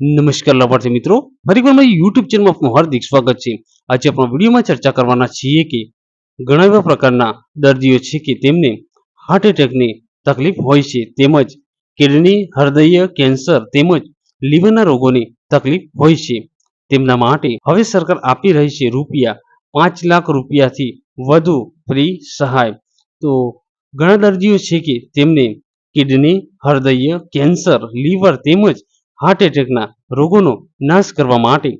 નમસ્કાર લાભાર્થી મિત્રો, ફરીવાર મારી યુટ્યુબ ચેનલમાં આપનું હાર્દિક સ્વાગત છે। આજે આપણે વિડીયોમાં ચર્ચા કરવાના છીએ કે ઘણા એવા પ્રકારના દર્દીઓ છે કે તેમને હાર્ટ એટેકની તકલીફ હોય છે, તેમજ કિડની, હૃદય, કેન્સર તેમજ લીવરના રોગોની તકલીફ હોય છે। તેમના માટે હવે સરકાર આપી રહી છે ₹5,00,000થી વધુ ફ્રી સહાય। તો ઘણા દર્દીઓ છે કે તેમને કિડની, હૃદય, કેન્સર, લીવર તેમજ હાર્ટ એટેકના રોગોનો નાશ કરવા માટે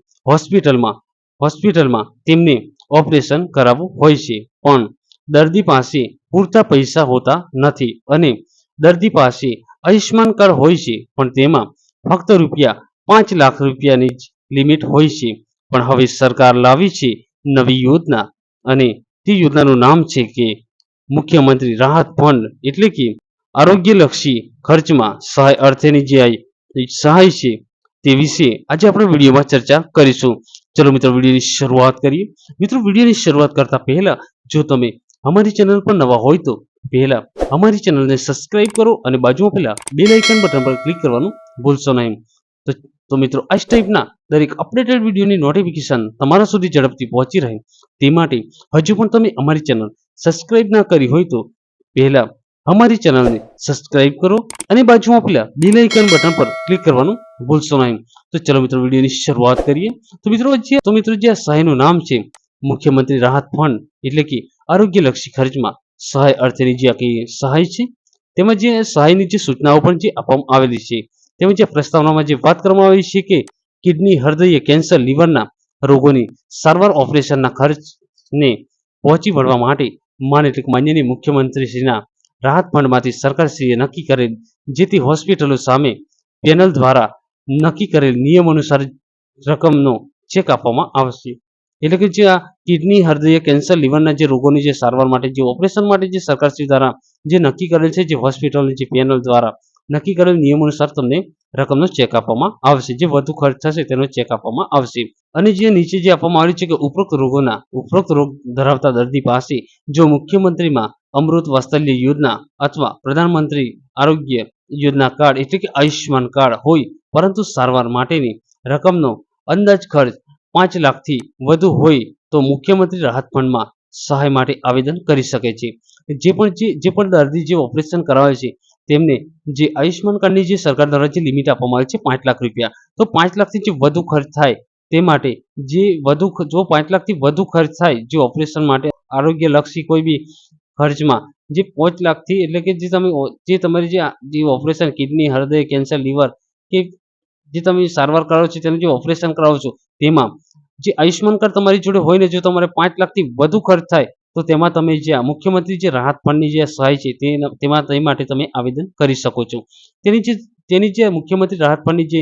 હોસ્પિટલમાં તેમને ઓપરેશન કરાવવું હોય છે, પણ દર્દી પાસે પૂરતા પૈસા હોતા નથી અને દર્દી પાસે આયુષ્માન કાર્ડ હોય છે, પણ તેમાં ફક્ત ₹5,00,000ની જ લિમિટ હોય છે। પણ હવે સરકાર લાવી છે નવી યોજના, અને તે યોજનાનું નામ છે કે મુખ્યમંત્રી રાહત ફંડ, એટલે કે આરોગ્યલક્ષી ખર્ચમાં સહાય અર્થેની જે સહાય છે તે વિશે આજે આપણે વિડીયોમાં ચર્ચા કરીશું। ચલો મિત્રો, વિડીયોની શરૂઆત કરીએ। મિત્રો, વિડીયોની શરૂઆત કરતા પહેલા જો તમે અમારી ચેનલ પર નવા હોય તો પહેલા અમારી ચેનલને સબસ્ક્રાઇબ કરો અને બાજુમાં પેલા બેલ આઇકન બટન પર ક્લિક કરવાનું ભૂલશો નહીં। તો મિત્રો, આ ટાઈપના દરેક અપડેટેડ વિડીયોની નોટિફિકેશન તમારા સુધી ઝડપથી પહોંચી રહે તે માટે હજુ પણ તમે અમારી ચેનલ સબસ્ક્રાઇબ ના કરી હોય તો પહેલા અમારી ચેનલને સબસ્ક્રાઇબ કરો અને બાજુમાં પેલા બેલ આઇકન બટન પર ક્લિક કરવાનું ભૂલશો નહીં। તો ચલો મિત્રો, વિડીયોની શરૂઆત કરીએ। તો મિત્રો જે આ સહાયનું નામ છે મુખ્યમંત્રી રાહત ફંડ, એટલે કે આરોગ્યલક્ષી ખર્ચમાં સહાય અર્થેની જે આખી સહાય છે, તેમજ જે સહાયની જે સૂચનાઓ પણ જે આપવામાં આવેલી છે, તેમજ જે પ્રસ્તાવનામાં જે વાત કરવામાં આવી છે કે કિડની, હૃદય, કેન્સર, લીવરના રોગોની સારવાર ઓપરેશનના ખર્ચને પહોંચી વળવા માટે માનનીય મુખ્યમંત્રીશ્રીના રાહત ફંડમાંથી સરકારશ્રીએ નક્કી કરેલ જે તે હોસ્પિટલો સામે પેનલ દ્વારા નક્કી કરેલ નિયમ અનુસાર રકમનો ચેક આપવામાં આવશે। એટલે કે જે આ કિડની, હૃદય, કેન્સર, લીવરના જે રોગોની જે સારવાર માટે જે ઓપરેશન માટે જે સરકારશ્રી દ્વારા જે નક્કી કરેલ છે, જે હોસ્પિટલની જે પેનલ દ્વારા નક્કી કરેલ નિયમ અનુસાર તમને રકમનો ચેક આપવામાં આવશે। જે વધુ ખર્ચ થશે તેનો ચેક આપવામાં આવશે। અને જે નીચે જે આપવામાં આવ્યું છે કે ઉપરોક્ત રોગ ધરાવતા દર્દી પાસે જો મુખ્યમંત્રીમાં અમૃત વાત્સલ્ય યોજના અથવા પ્રધાનમંત્રી આરોગ્ય યોજના કાર્ડ, એટલે કે આયુષ્માન કાર્ડ હોય, પરંતુ સારવાર માટેની રકમનો અંદાજ ખર્ચ 5,00,000થી વધુ હોય તો મુખ્યમંત્રી રાહત ફંડમાં સહાય માટે આવેદન કરી શકે છે। જે પણ દર્દી જે ઓપરેશન કરાવે છે તેમને જે આયુષ્માન કાર્ડની જે સરકાર દ્વારા જે લિમિટ આપવામાં આવી છે ₹5,00,000, તો 5,00,000થી જે વધુ ખર્ચ થાય તે માટે જો 5,00,000થી વધુ ખર્ચ થાય જે ઓપરેશન માટે આરોગ્યલક્ષી કોઈ બી ખર્ચમાં, જે 5,00,000થી, એટલે કે જે તમારી જે ઓપરેશન કિડની, હૃદય, કેન્સર, લીવર કે જે તમે સારવાર કરાવો છો, તેનું જે ઓપરેશન કરાવો છો, તેમાં જે આયુષ્માન કાર્ડ તમારી જોડે હોય ને, જો તમારે 5,00,000થી વધુ ખર્ચ થાય તો તેમાં તમે જે આ મુખ્યમંત્રી જે રાહત ફંડની જે સહાય છે તેમાં તે માટે તમે આવેદન કરી શકો છો। તેની જે મુખ્યમંત્રી રાહત ફંડની જે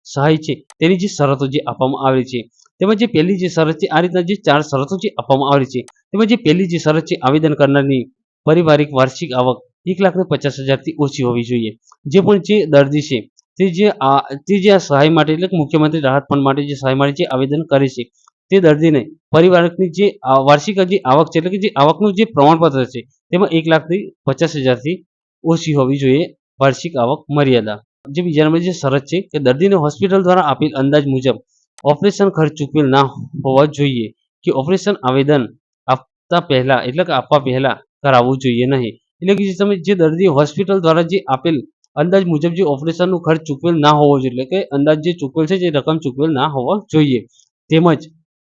સહાય છે તેની જે શરતો જે આપવામાં આવેલી છે, તેમાં જે પહેલી જે શરત છે, આ રીતના જે 4 શરતો જે આપવામાં આવેલી છે, તેમાં જે પહેલી જે શરત છે, આવેદન કરનારની પારિવારિક વાર્ષિક આવક 1,50,000થી ઓછી હોવી જોઈએ। જે પણ જે દર્દી છે તે જે આ સહાય માટે, એટલે કે મુખ્યમંત્રી રાહત ફંડ માટે જે સહાય માટે જે આવેદન કરે છે, તે દર્દીને પરિવારની જે વાર્ષિક જે આવક છે, એટલે કે જે આવકનું જે પ્રમાણપત્ર છે, તેમાં 1,50,000થી ઓછી હોવી જોઈએ વાર્ષિક આવક મર્યાદા। જે બીજા નંબરની જે શરત છે કે દર્દીને હોસ્પિટલ દ્વારા આપેલ અંદાજ મુજબ ઓપરેશન ખર્ચ ચૂકવેલ ના હોવા જોઈએ, કે ઓપરેશન આવેદન આપવા પહેલા કરાવવું જોઈએ નહીં। એટલે કે જે દર્દી હોસ્પિટલ દ્વારા જે આપેલ અંદાજ મુજબ જે ઓપરેશનનો ખર્ચ ચૂકવેલ ના હોવો જોઈએ, એટલે કે અંદાજ જે ચૂકવેલ છે, જે રકમ ચૂકવેલ ના હોવા જોઈએ।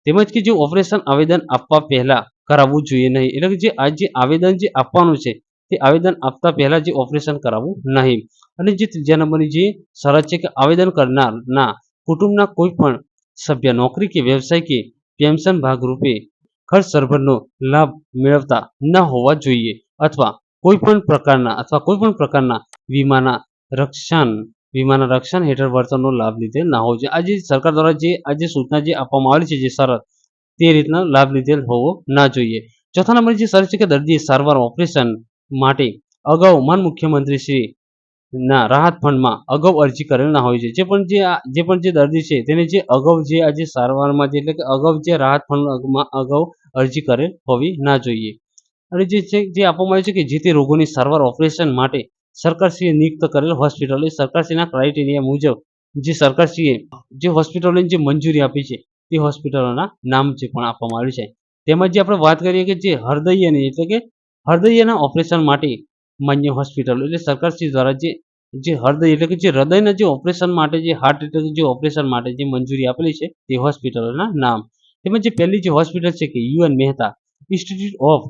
તેમજ કે જે ઓપરેશન આવેદન આપવા પહેલા કરાવવું જોઈએ નહીં, એટલે કે જે આવેદન જે આપવાનું છે તે આવેદન આપતા પહેલા જે ઓપરેશન કરાવવું નહીં। અને જે ત્રીજા નંબરની જે શરત છે કે આવેદન કરનારના કુટુંબના કોઈ પણ સભ્ય નોકરી કે વ્યવસાય કે પેન્શન ભાગરૂપે ખર્ચ સરભરનો લાભ મેળવતા ન હોવા જોઈએ, અથવા કોઈ પણ પ્રકારના વીમાના રક્ષણ હેઠળ વળતરનો લાભ લીધેલ ના હોવો જોઈએ। આજે સરકાર દ્વારા આજે સૂચના જે આપવામાં આવેલી છે, જે શરત, તે રીતના લાભ લીધેલ હોવો ના જોઈએ। ચોથા નંબરની જે શરત છે કે દર્દીએ સારવાર ઓપરેશન માટે અગાઉ મુખ્યમંત્રીશ્રી ના રાહત ફંડમાં અગાઉ અરજી કરેલ ના હોવી જોઈએ। જે પણ જે દર્દી છે તેને જે અગાઉ જે આજે સારવારમાં, એટલે કે અગાઉ જે રાહત ફંડમાં અગાઉ અરજી કરેલ હોવી ના જોઈએ। અને જે આપવામાં આવ્યું છે કે જે તે રોગોની સારવાર ઓપરેશન માટે સરકારશ્રીએ નિયુક્ત કરેલ હોસ્પિટલ, એ સરકારશ્રીના ક્રાઇટેરિયા મુજબ જે સરકારશ્રીએ જે હોસ્પિટલોને જે મંજૂરી આપી છે તે હોસ્પિટલોના નામ જે પણ આપવામાં આવ્યું છે. તેમાં જે આપણે વાત કરીએ કે જે હૃદયની એટલે કે હૃદયના ઓપરેશન માટે માન્ય હોસ્પિટલો એટલે સરકારશ્રી દ્વારા જે હૃદય એટલે કે જે હૃદયના જે ઓપરેશન માટે જે હાર્ટ એટલે કે જે ઓપરેશન માટે જે મંજૂરી આપેલી છે તે હોસ્પિટલોના નામ. તેમાં જે પહેલી જે હોસ્પિટલ છે કે UN Mehta institute of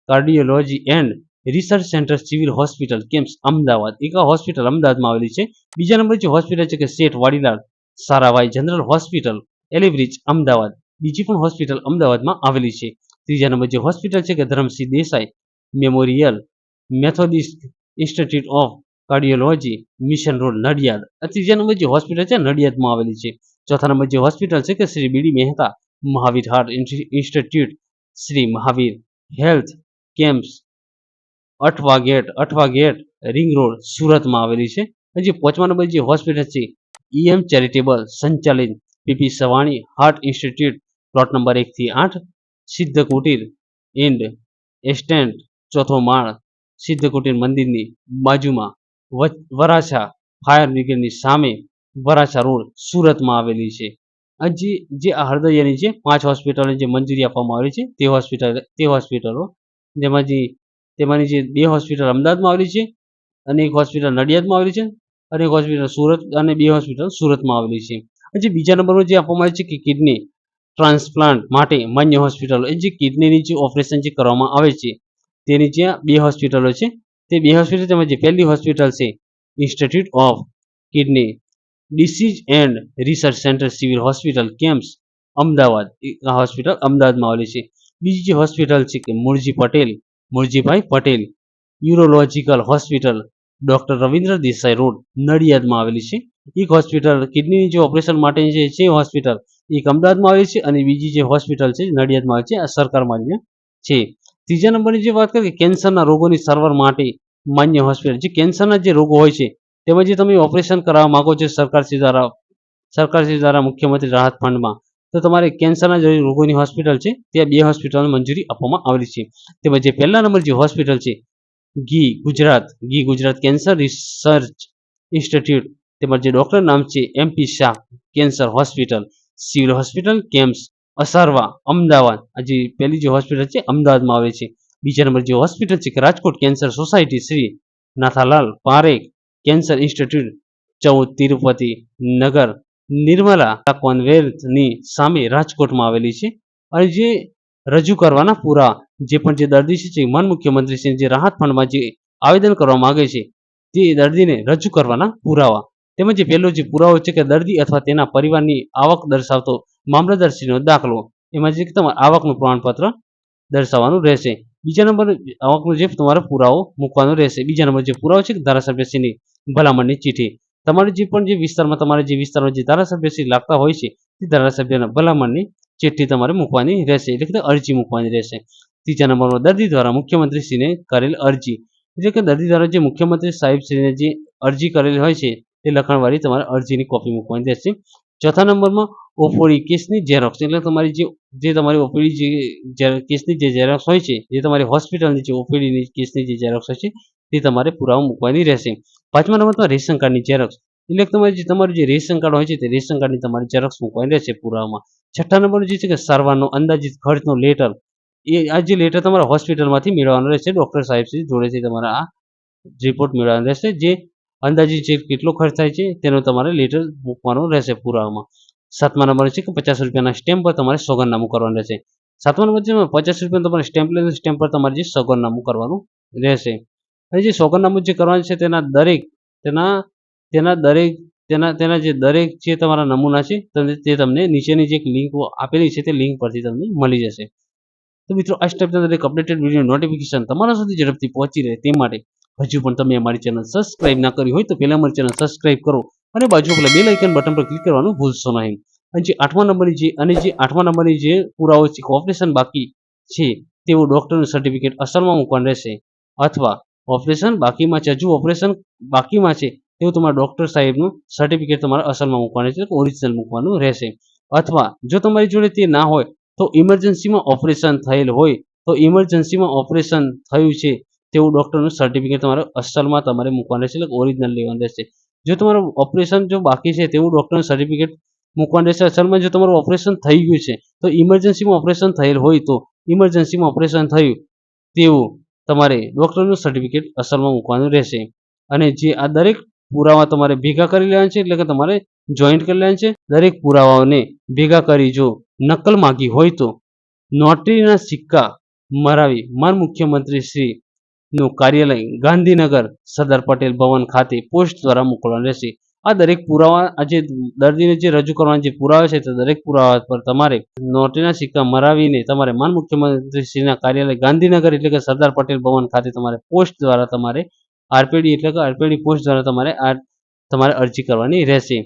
cardiology and research centre civil hospital camps Ahmedabad એક આ હોસ્પિટલ અમદાવાદમાં આવેલી છે. બીજા નંબર જે હોસ્પિટલ છે કે શેઠ વાડીલાલ સારાભાઈ જનરલ હોસ્પિટલ એલિબ્રિજ અમદાવાદ બીજી પણ હોસ્પિટલ અમદાવાદમાં આવેલી છે. ત્રીજા નંબર જે હોસ્પિટલ છે કે Dharamsinh Desai memorial Methodist institute of cardiology mission road Nadiad આ ત્રીજા નંબર જે હોસ્પિટલ છે નડિયાદમાં આવેલી છે. ચોથા નંબર જે હોસ્પિટલ છે કે Shri B D Mehta Mahavir heart institute Shri Mahavir health camps Athwa gate ring road સુરતમાં આવેલી છે. અને જે પાંચમા નંબર જે હોસ્પિટલ છે ઈએમ ચેરિટેબલ સંચાલિત PP Savani heart institute plot number 1 થી 8 સિદ્ધ કુટીર એન્ડ એસ્ટેન્ટ ચોથો માળ સિદ્ધ કુટીર મંદિરની બાજુમાં વરાછા ફાયર બ્રિગેડની સામે વરાછા રોડ સુરતમાં આવેલી છે. આ જે આ હૃદયની જે 5 હોસ્પિટલોને જે મંજૂરી આપવામાં આવી છે તે હોસ્પિટલો તેમાંની જે 2 હોસ્પિટલ અમદાવાદમાં આવેલી છે અને એક હોસ્પિટલ નડિયાદમાં આવેલી છે અને એક હોસ્પિટલ સુરત અને 2 હોસ્પિટલ સુરતમાં આવેલી છે. જે બીજા નંબરનો જે આપવામાં આવે છે કે કિડની ટ્રાન્સપ્લાન્ટ માટે માન્ય હોસ્પિટલો એ જે કિડનીની જે ઓપરેશન જે કરવામાં આવે છે તેની જે 2 હોસ્પિટલો છે તે 2 હોસ્પિટલ તેમાં જે પહેલી હોસ્પિટલ છે institute of kidney disease and research centre civil hospital camps Ahmedabad આ હોસ્પિટલ અમદાવાદમાં આવેલી છે. બીજી જે હોસ્પિટલ છે કે Murjibhai Patel urological hospital doctor Ravindra Desai road નડિયાદમાં આવેલી છે. એક હોસ્પિટલ કિડનીની જે ઓપરેશન માટેની જે છે હોસ્પિટલ એક અમદાવાદમાં આવેલી છે અને બીજી જે હોસ્પિટલ છે નડિયાદમાં આવેલી છે આ સરકાર માન્ય છે. ત્રીજા નંબરની જે વાત કરીએ કેન્સરના રોગોની સારવાર માટે માન્ય હોસ્પિટલ જે કેન્સરના જે રોગો હોય છે તેમાં જે તમે ઓપરેશન કરાવવા માંગો છો સરકારશ્રી દ્વારા મુખ્યમંત્રી રાહત ફંડમાં તો તમારે કેન્સરના જે રોગોની હોસ્પિટલ છે ત્યાં 2 હોસ્પિટલને મંજૂરી આપવામાં આવેલી છે. તેમાં જે પહેલા નંબર જે હોસ્પિટલ છે ઘી ગુજરાત કેન્સર રિસર્ચ ઇન્સ્ટિટ્યૂટ તેમાં જે ડોક્ટર નામ છે MP Shah cancer hospital civil hospital camps Asarwa Ahmedabad આ જે પહેલી જે હોસ્પિટલ છે અમદાવાદમાં આવે છે. બીજા નંબર જે હોસ્પિટલ છે કે Rajkot cancer society Shri Nathalal Parekh cancer institute 14 Tirupati નગર નિર્મલા કોન્વેન્ટની સામે રાજકોટમાં આવેલી છે. અને જે રજૂ કરવાના પુરાવા જે પણ જે દર્દી છે માન મુખ્યમંત્રી શ્રી જે રાહત ફંડમાં જે આવેદન કરવા માંગે છે તે દર્દીને રજૂ કરવાના પુરાવા તેમજ જે પહેલો જે પુરાવો છે કે દર્દી અથવા તેના પરિવારની આવક દર્શાવતો મામલતદારશ્રીનો દાખલો એમાં જે તમારે આવકનું પ્રમાણપત્ર દર્શાવવાનું રહેશે. બીજા નંબર આવકનો જે તમારો પુરાવો મૂકવાનો રહેશે. બીજા નંબર જે પુરાવો છે ધારાસભ્યશ્રીની ભલામણની ચિઠ્ઠી તમારે જે પણ જે વિસ્તારમાં જે ધારાસભ્યશ્રી લાગતા હોય છે તે ધારાસભ્યના ભલામણની ચિઠ્ઠી તમારે મૂકવાની રહેશે એટલે કે અરજી મૂકવાની રહેશે. ત્રીજા નંબરમાં દર્દી દ્વારા મુખ્યમંત્રીશ્રીને કરેલ અરજી એટલે કે દર્દી દ્વારા જે મુખ્યમંત્રી સાહેબશ્રીને જે અરજી કરેલી હોય છે તે લખણવાળી તમારે અરજીની કોપી મૂકવાની રહેશે. ચોથા નંબરમાં ઓપીડી કેસની ઝેરોક્સ એટલે તમારી જે તમારી ઓપીડી જે કેસની જે ઝેરોક્સ હોય છે જે તમારી હોસ્પિટલની જે ઓપીડીની કેસની જે ઝેરોક્સ હોય છે તે તમારે પુરાવો મૂકવાની રહેશે. પાંચમા નંબરમાં રેશન કાર્ડની ઝેરોક્સ એટલે તમારું જે રેશન કાર્ડ હોય છે તે રેશન કાર્ડની તમારી ઝેરોક્સ મૂકવાની રહેશે પુરાવામાં. છઠ્ઠા નંબરનું જે છે કે સારવારનો અંદાજિત ખર્ચનો લેટર આ જે લેટર તમારા હોસ્પિટલમાંથી મેળવવાનો રહેશે. ડોક્ટર સાહેબશ્રી જોડેથી તમારે આ રિપોર્ટ મેળવવાનો રહેશે જે અંદાજિત જે કેટલો ખર્ચ થાય છે તેનો તમારે લેટર મૂકવાનો રહેશે પુરાવામાં. સાતમા નંબર છે કે 50 રૂપિયાના સ્ટેમ્પ પર તમારે સોગંદનામું કરવાનું રહેશે. સાતમા નંબર છે 50 રૂપિયા તમારે સ્ટેમ્પ પર તમારે જે સોગંદનામું કરવાનું રહેશે. અને જે સોગંદનામું જે કરવાનું છે તેના જે દરેક જે તમારા નમૂના છે તે તમને નીચેની જે લિંક આપેલી છે તે લિંક પરથી તમને મળી જશે. તો મિત્રો આ સ્ટેપના દરેક અપડેટેડ વિડીયો નોટિફિકેશન તમારા સુધી ઝડપથી પહોંચી રહે તે માટે હજુ પણ તમે અમારી ચેનલ સબસ્ક્રાઇબ ના કરી હોય તો પહેલા અમારી ચેનલ સબસ્ક્રાઇબ કરો અને બાજુ પેલા બેલ આઇકન બટન પર ક્લિક કરવાનું ભૂલશો નહીં. અને જે આઠમા નંબરની જે પુરાવો છે ઓપરેશન બાકી છે તેવું ડોક્ટરનું સર્ટિફિકેટ અસલમાં મૂકવાનું રહેશે અથવા ઓપરેશન બાકીમાં છે હજુ ઓપરેશન બાકીમાં છે તેવું તમારા ડોક્ટર સાહેબનું સર્ટિફિકેટ તમારે અસલમાં મૂકવાનું છે ઓરિજિનલ મૂકવાનું રહેશે. અથવા જો તમારી જોડે તે ના હોય તો ઇમરજન્સીમાં ઓપરેશન થયેલ હોય તો ઇમરજન્સીમાં ઓપરેશન થયું છે તેવું ડોક્ટરનું સર્ટિફિકેટ તમારે અસલમાં તમારે મૂકવાનું રહેશે એટલે ઓરિજિનલ લેવાનું રહેશે. જો તમારું ઓપરેશન જો બાકી છે તેવું ડૉક્ટરનું સર્ટિફિકેટ મૂકવાનું રહેશે. અસલમાં જો તમારું ઓપરેશન થઈ ગયું છે તો ઇમરજન્સીમાં ઓપરેશન થયેલ હોય તો ઇમરજન્સીમાં ઓપરેશન થયું તેવું તમારે ડૉક્ટરનું સર્ટિફિકેટ અસલમાં મૂકવાનું રહેશે. અને જે આ દરેક પુરાવા તમારે ભેગા કરી લેવાના છે, એટલે કે તમારે જોઈન્ટ કરી લેવાના છે. દરેક પુરાવાઓને ભેગા કરી જો નકલ માગી હોય તો નોટરીના સિક્કા મરાવી માન મુખ્યમંત્રી શ્રી નું કાર્યાલય ગાંધીનગર સરદાર પટેલ ભવન ખાતે પોસ્ટ દ્વારા મોકલવાનું રહેશે. આ દરેક પુરાવા આ જે દર્દીને જે રજૂ કરવાના જે પુરાવા છે તે દરેક પુરાવા પર તમારે નોટરીના સિક્કા મરાવીને તમારે માન મુખ્યમંત્રીશ્રીના કાર્યાલય ગાંધીનગર એટલે કે સરદાર પટેલ ભવન ખાતે તમારે પોસ્ટ દ્વારા તમારે આરપીડી એટલે કે આરપીડી પોસ્ટ દ્વારા તમારે અરજી કરવાની રહેશે.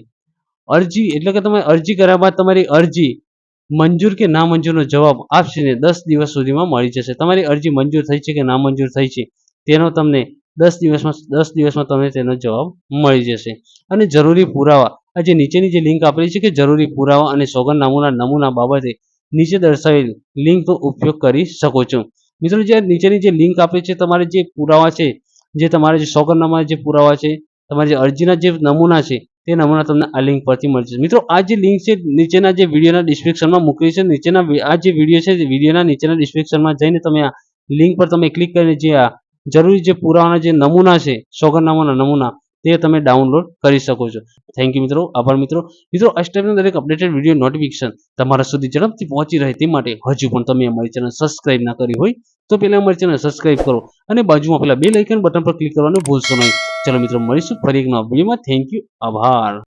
અરજી એટલે કે તમે અરજી કર્યા બાદ તમારી અરજી મંજૂર કે ના મંજૂરનો જવાબ આપશે ને 10 દિવસ સુધીમાં મળી જશે. તમારી અરજી મંજૂર થઈ છે કે ના મંજૂર થઈ છે તેનો તમને 10 દિવસમાં તમને તેનો જવાબ મળી જશે. અને જરૂરી પુરાવા આ જે નીચેની જે લિંક આપેલી છે કે જરૂરી પુરાવા અને સોગંદનામાના નમૂના બાબતે નીચે દર્શાવેલ લિંકનો ઉપયોગ કરી શકો છો. મિત્રો, જે નીચેની જે લિંક આપેલી છે તમારે જે પુરાવા છે, જે તમારે જે સોગંદનામાના જે પુરાવા છે, તમારી જે અરજીના જે નમૂના છે તે નમૂના તમને આ લિંક પરથી મળી જશે. મિત્રો, આ જે લિંક છે નીચેના જે વિડીયોના ડિસ્ક્રિપ્શનમાં મૂકેલી છે. નીચેના આ જે વિડીયો છે વિડીયોના નીચેના ડિસ્ક્રિપ્શનમાં જઈને તમે આ લિંક પર તમે ક્લિક કરીને જે આ જરૂરી જે પુરાવાના જે નમૂના છે, સોગંદનામાના નમૂના તે તમે ડાઉનલોડ કરી શકો છો. થેન્ક યુ મિત્રો, આભાર મિત્રો. મિત્રો, આ ટાઈપના દરેક અપડેટેડ વિડીયો નોટિફિકેશન તમારા સુધી ઝડપથી પહોંચી રહે તે માટે હજુ પણ તમે અમારી ચેનલ સબસ્ક્રાઇબ ના કરી હોય તો પહેલા અમારી ચેનલ સબસ્ક્રાઇબ કરો અને બાજુમાં પેલા બેલ આઇકન બટન પર ક્લિક કરવાનું ભૂલશો નહીં. ચલો મિત્રો, મળીશું ફરી એક નવા વિડીયોમાં. થેન્ક યુ, આભાર.